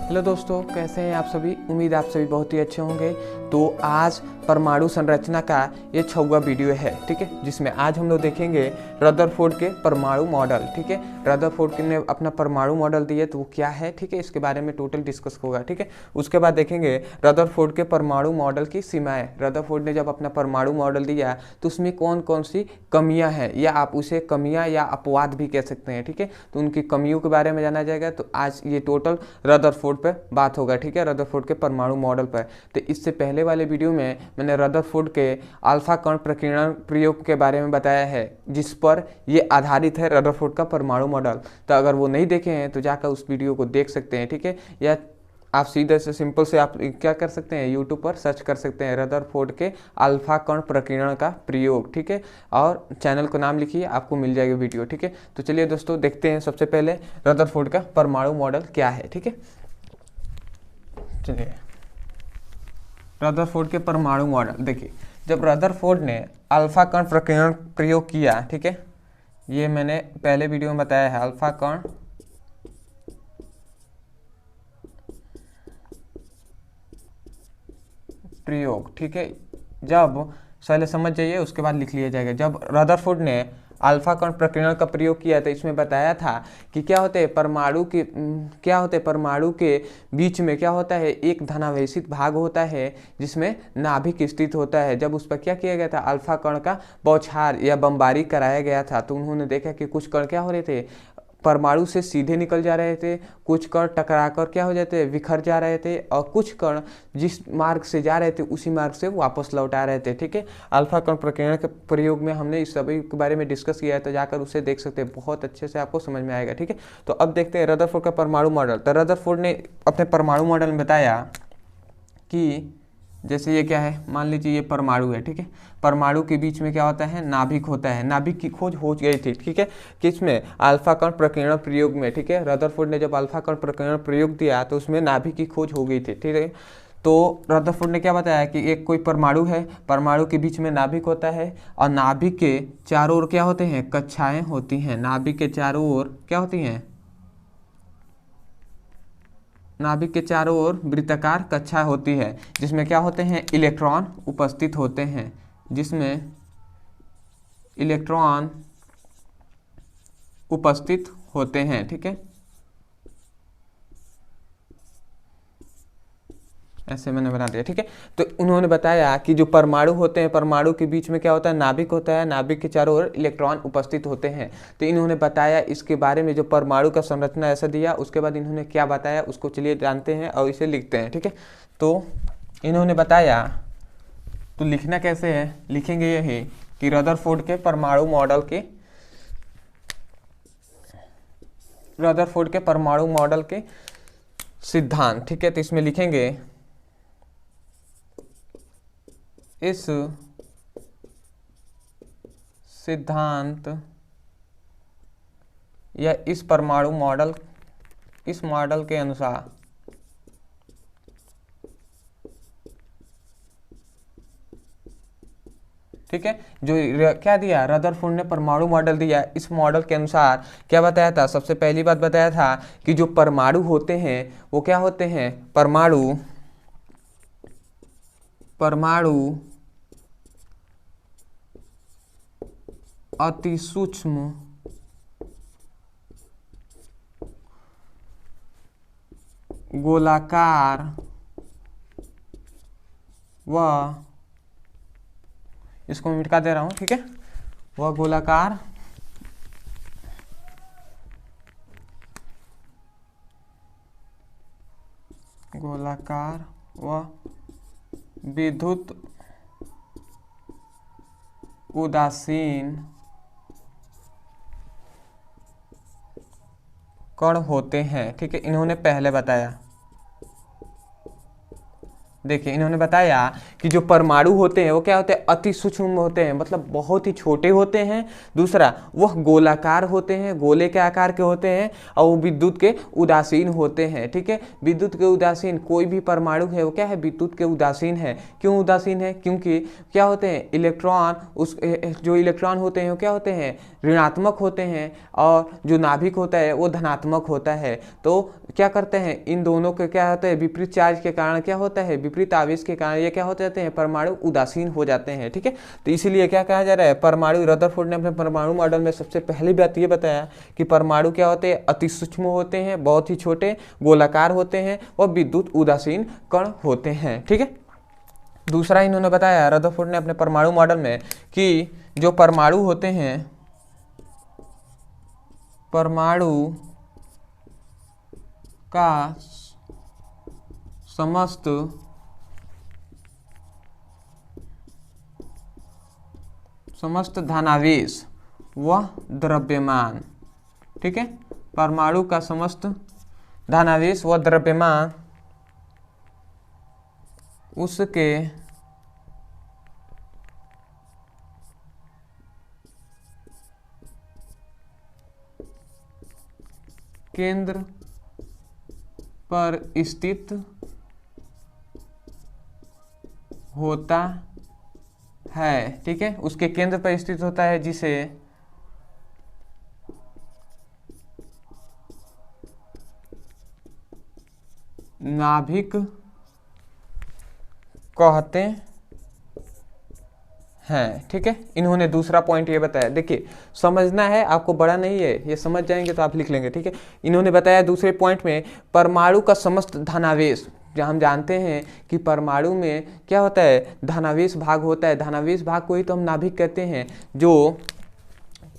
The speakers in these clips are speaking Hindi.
हेलो दोस्तों, कैसे हैं आप सभी। उम्मीद आप सभी बहुत ही अच्छे होंगे। तो आज परमाणु संरचना का ये 6वां वीडियो है, ठीक है, जिसमें आज हम लोग देखेंगे रदरफोर्ड के परमाणु मॉडल। ठीक है, रदरफोर्ड ने अपना परमाणु मॉडल दिए तो वो क्या है, ठीक है, इसके बारे में टोटल डिस्कस होगा। ठीक है, उसके बाद देखेंगे रदरफोर्ड के परमाणु मॉडल की सीमाएं। रदरफोर्ड ने जब अपना परमाणु मॉडल दिया तो उसमें कौन कौन सी कमियां हैं, या आप उसे कमियां या अपवाद भी कह सकते हैं। ठीक है, तो उनकी कमियों के बारे में जाना जाएगा। तो आज ये टोटल रदरफोर्ड पर बात होगा। ठीक है, रदरफोर्ड के परमाणु मॉडल पर। तो इससे पहले वाले वीडियो में मैंने रदरफोर्ड के अल्फा कण प्रकीर्णन प्रयोग के बारे में बताया है, जिस पर ये आधारित है रदरफोर्ड का परमाणु मॉडल। तो अगर वो नहीं देखे हैं तो जाकर उस वीडियो को देख सकते हैं। ठीक है, या आप सीधे से सिंपल से आप क्या कर सकते हैं, यूट्यूब पर सर्च कर सकते हैं रदरफोर्ड के अल्फा कण प्रकीर्णन का प्रयोग। ठीक है, और चैनल का नाम लिखिए, आपको मिल जाएगा वीडियो। ठीक है, तो चलिए दोस्तों देखते हैं सबसे पहले रदरफोर्ड का परमाणु मॉडल क्या है। ठीक है, चलिए रदरफोर्ड के परमाणु मॉडल देखिए। जब रदरफोर्ड ने अल्फा कण प्रकीर्णन प्रयोग किया, ठीक है, ये मैंने पहले वीडियो में बताया है, अल्फा कण प्रयोग। ठीक है, जब पहले समझ जाइए, उसके बाद लिख लिया जाएगा। जब रदरफोर्ड ने अल्फा कण प्रकीर्णन का प्रयोग किया तो इसमें बताया था कि क्या होते हैं परमाणु के बीच में क्या होता है, एक धनावेशित भाग होता है जिसमें नाभिक स्थित होता है। जब उस पर क्या किया गया था, अल्फा कण का बौछार या बमबारी कराया गया था, तो उन्होंने देखा कि कुछ कण क्या हो रहे थे, परमाणु से सीधे निकल जा रहे थे, कुछ कण टकराकर क्या हो जाते, बिखर जा रहे थे, और कुछ कण जिस मार्ग से जा रहे थे उसी मार्ग से वापस लौट आ रहे थे। ठीक है, अल्फा कण प्रकीर्णन के प्रयोग में हमने इस सभी के बारे में डिस्कस किया है, तो जाकर उसे देख सकते हैं, बहुत अच्छे से आपको समझ में आएगा। ठीक है, तो अब देखते हैं रदरफोर्ड का परमाणु मॉडल। तो रदरफोर्ड ने अपने परमाणु मॉडल में बताया कि जैसे ये क्या है, मान लीजिए ये परमाणु है। ठीक है, परमाणु के बीच में क्या होता है, नाभिक होता है। नाभिक की खोज हो गई थी, ठीक है, किसमें, अल्फा कण प्रकीर्णन प्रयोग में। ठीक है, रदरफोर्ड ने जब अल्फा कण प्रकीर्णन प्रयोग दिया तो उसमें नाभिक की खोज हो गई थी। ठीक है, तो रदरफोर्ड ने क्या बताया कि एक कोई परमाणु है, परमाणु के बीच में नाभिक होता है, और नाभिक के चारों ओर क्या होते हैं, कक्षाएं होती हैं। नाभिक के चारों ओर क्या होती हैं, नाभिक के चारों ओर वृत्ताकार कक्षा होती है, जिसमें क्या होते हैं, इलेक्ट्रॉन उपस्थित होते हैं, जिसमें इलेक्ट्रॉन उपस्थित होते हैं। ठीक है, ऐसे मैंने बना दिया। ठीक है, तो उन्होंने बताया कि जो परमाणु होते हैं, परमाणु के बीच में क्या होता है, नाभिक होता है, नाभिक के चारों ओर इलेक्ट्रॉन उपस्थित होते हैं। तो इन्होंने बताया इसके बारे में, जो परमाणु का संरचना ऐसा दिया, उसके बाद इन्होंने क्या बताया उसको चलिए जानते हैं और इसे लिखते हैं। ठीक है, तो इन्होंने बताया, तो लिखना कैसे है, लिखेंगे यही कि रदरफोर्ड के परमाणु मॉडल के सिद्धांत। ठीक है, तो इसमें लिखेंगे इस सिद्धांत या इस मॉडल के अनुसार ठीक है, जो क्या दिया रदरफोर्ड ने परमाणु मॉडल दिया, इस मॉडल के अनुसार क्या बताया था, सबसे पहली बात बताया था कि जो परमाणु होते हैं वो क्या होते हैं, परमाणु अति सूक्ष्म गोलाकार व, इसको मैं मिटा दे रहा हूं, ठीक है, वह गोलाकार व विद्युत उदासीन कण होते हैं। ठीक है, इन्होंने पहले बताया, देखिए इन्होंने बताया कि जो परमाणु होते हैं वो क्या होते हैं, अति सूक्ष्म होते हैं, मतलब बहुत ही छोटे होते हैं। दूसरा, वह गोलाकार होते हैं, गोले के आकार के होते हैं, और वो विद्युत के उदासीन होते हैं। ठीक है, विद्युत के उदासीन, कोई भी परमाणु है वो क्या है, विद्युत के उदासीन है। क्यों उदासीन है, क्योंकि क्या होते हैं, इलेक्ट्रॉन, उस जो इलेक्ट्रॉन होते हैं वो क्या होते हैं, ऋणात्मक होते हैं, और जो नाभिक होता है वो धनात्मक होता है। तो क्या करते हैं, इन दोनों के क्या होता है, विपरीत चार्ज के कारण क्या होता है, विपरीत आवेश के कारण ये क्या हो जाते हैं, परमाणु उदासीन हो जाते हैं। ठीक है, तो इसीलिए क्या कहा जा रहा है, परमाणु, रदरफोर्ड ने अपने परमाणु मॉडल में सबसे पहली बात ये बताया कि परमाणु क्या होते हैं, अति सूक्ष्म होते हैं, बहुत ही छोटे, गोलाकार होते हैं, और विद्युत उदासीन कण होते हैं। ठीक है, दूसरा इन्होंने बताया, रदरफोर्ड ने अपने परमाणु मॉडल में, कि जो परमाणु होते हैं, परमाणु का समस्त धनावेश व द्रव्यमान, ठीक है, परमाणु का समस्त धनावेश व द्रव्यमान उसके केंद्र पर स्थित होता है। ठीक है, उसके केंद्र पर स्थित होता है, जिसे नाभिक कहते हैं। ठीक है, इन्होंने दूसरा पॉइंट ये बताया, देखिए समझना है आपको, बड़ा नहीं है, ये समझ जाएंगे तो आप लिख लेंगे। ठीक है, इन्होंने बताया दूसरे पॉइंट में, परमाणु का समस्त धनावेश, हम जानते हैं कि परमाणु में क्या होता है, धनावेश भाग होता है, धनावेश भाग को ही तो हम नाभिक कहते हैं। जो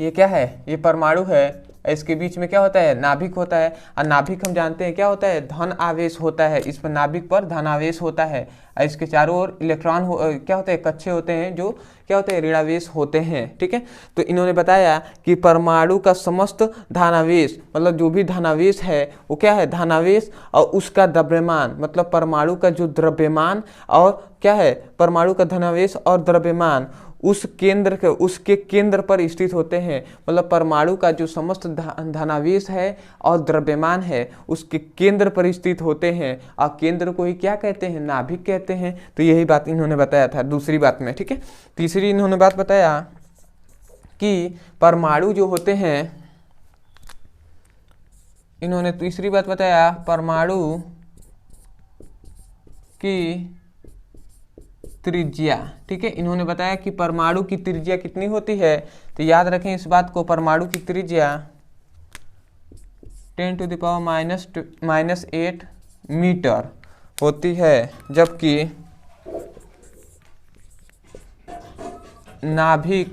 ये क्या है, ये परमाणु है, इसके बीच में क्या होता है, नाभिक होता है, और नाभिक हम जानते हैं क्या होता है, धन आवेश होता है, इस पर नाभिक पर धनावेश होता है, और इसके चारों ओर इलेक्ट्रॉन क्या होते हैं, कक्षे होते हैं, जो क्या होते हैं, ऋणावेश होते हैं। ठीक है, तो इन्होंने बताया कि परमाणु का समस्त धनावेश, मतलब जो भी धनावेश है वो क्या है, धनावेश, और उसका द्रव्यमान, मतलब परमाणु का जो द्रव्यमान, और क्या है, परमाणु का धनावेश और द्रव्यमान उसके केंद्र पर स्थित होते हैं। मतलब परमाणु का जो समस्त धनावेश है और द्रव्यमान है उसके केंद्र पर स्थित होते हैं, और केंद्र को ही क्या कहते हैं, नाभिक कहते हैं। तो यही बात इन्होंने बताया था दूसरी बात में। ठीक है, तीसरी इन्होंने बात बताया कि परमाणु जो होते हैं, इन्होंने तीसरी बात बताया, परमाणु की त्रिज्या। ठीक है, इन्होंने बताया कि परमाणु की त्रिज्या कितनी होती है, तो याद रखें इस बात को, परमाणु की त्रिज्या 10⁻⁻8 मीटर होती है, जबकि नाभिक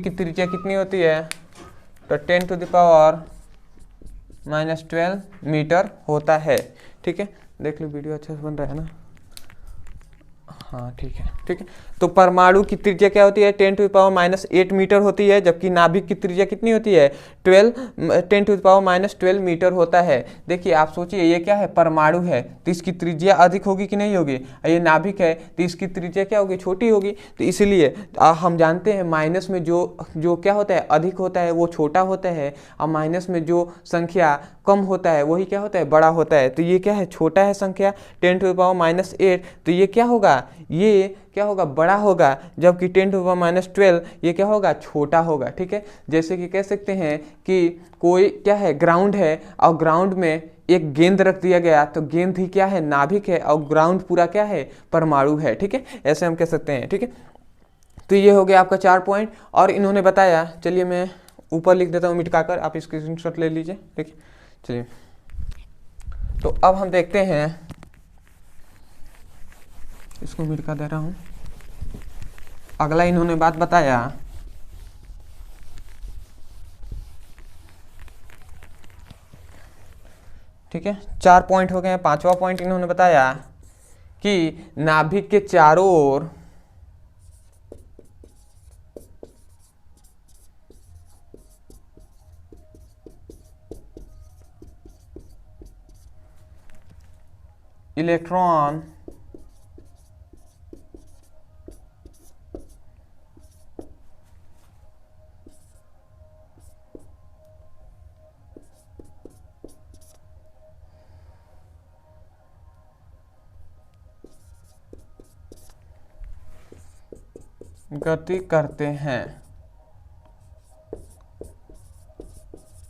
की त्रिज्या कितनी होती है, तो 10⁻⁻12 मीटर होता है। ठीक है, देख लो वीडियो अच्छे से बन रहा है ना, हाँ ठीक है। ठीक है, तो परमाणु की त्रिज्या क्या होती है, 10⁻⁻8 मीटर होती है, जबकि नाभिक की त्रिज्या कितनी होती है, 10⁻12 मीटर होता है। देखिए आप सोचिए, ये क्या है, परमाणु है तो इसकी त्रिज्या अधिक होगी कि नहीं होगी, ये नाभिक है तो इसकी त्रिज्या क्या होगी, छोटी होगी। तो इसलिए हम जानते हैं माइनस में जो क्या होता है, अधिक होता है वो छोटा होता है, और माइनस में जो संख्या कम होता है वही क्या होता है, बड़ा होता है। तो ये क्या है, छोटा है संख्या 10⁻⁸, तो ये क्या होगा, ये क्या होगा, बड़ा होगा, जबकि 10⁻12 ये क्या होगा, छोटा होगा। ठीक है, जैसे कि कह सकते हैं कि कोई क्या है, ग्राउंड है, और ग्राउंड में एक गेंद रख दिया गया, तो गेंद ही क्या है, नाभिक है, और ग्राउंड पूरा क्या है, परमाणु है। ठीक है, ऐसे हम कह सकते हैं। ठीक है, तो ये हो गया आपका 4 पॉइंट। और इन्होंने बताया, चलिए मैं ऊपर लिख देता हूँ मिटकाकर, आप इसकी स्क्रीनशॉट ले लीजिए। ठीक, चलिए तो अब हम देखते हैं, इसको मिटका दे रहा हूँ। अगला इन्होंने बात बताया, ठीक है 4 पॉइंट हो गए हैं। 5वां पॉइंट इन्होंने बताया कि नाभिक के चारों ओर इलेक्ट्रॉन गति करते हैं।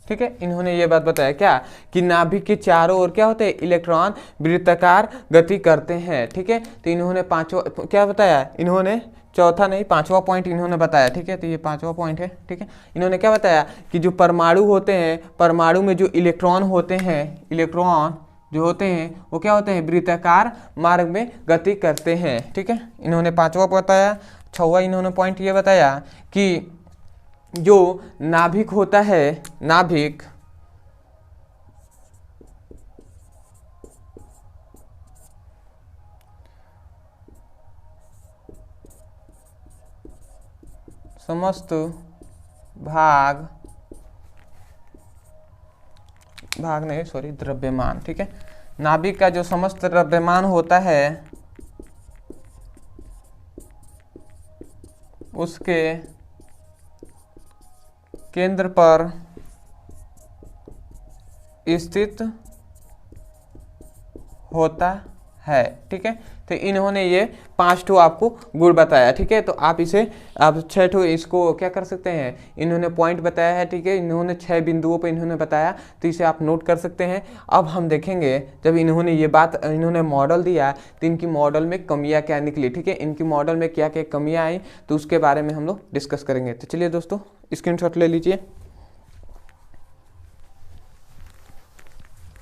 ठीक है, इन्होंने ये बात बताया क्या कि नाभिक के चारों ओर क्या होते हैं, इलेक्ट्रॉन वृत्ताकार गति करते हैं। ठीक है, तो इन्होंने पांचवा क्या बताया, इन्होंने चौथा नहीं पांचवा पॉइंट इन्होंने बताया। ठीक है, तो ये पांचवा पॉइंट है। ठीक है, इन्होंने क्या बताया कि जो परमाणु होते हैं, परमाणु में जो इलेक्ट्रॉन होते हैं, इलेक्ट्रॉन जो होते हैं वो क्या होते हैं, वृत्ताकार मार्ग में गति करते हैं। ठीक है, इन्होंने पांचवा बताया। छठवां इन्होंने पॉइंट ये बताया कि जो नाभिक होता है, नाभिक समस्त भाग नहीं सॉरी द्रव्यमान। ठीक है, नाभिक का जो समस्त द्रव्यमान होता है उसके केंद्र पर स्थित होता है। ठीक है, तो इन्होंने ये 5 ठो आपको गुण बताया। ठीक है, तो आप इसे आप 6 ठो इसको क्या कर सकते हैं, इन्होंने पॉइंट बताया है। ठीक है, इन्होंने 6 बिंदुओं पे इन्होंने बताया, तो इसे आप नोट कर सकते हैं। अब हम देखेंगे जब इन्होंने ये बात इन्होंने मॉडल दिया तो इनकी मॉडल में कमियां क्या निकली। ठीक है, इनकी मॉडल में क्या क्या कमियां आई तो उसके बारे में हम लोग डिस्कस करेंगे। तो चलिए दोस्तों स्क्रीनशॉट ले लीजिए।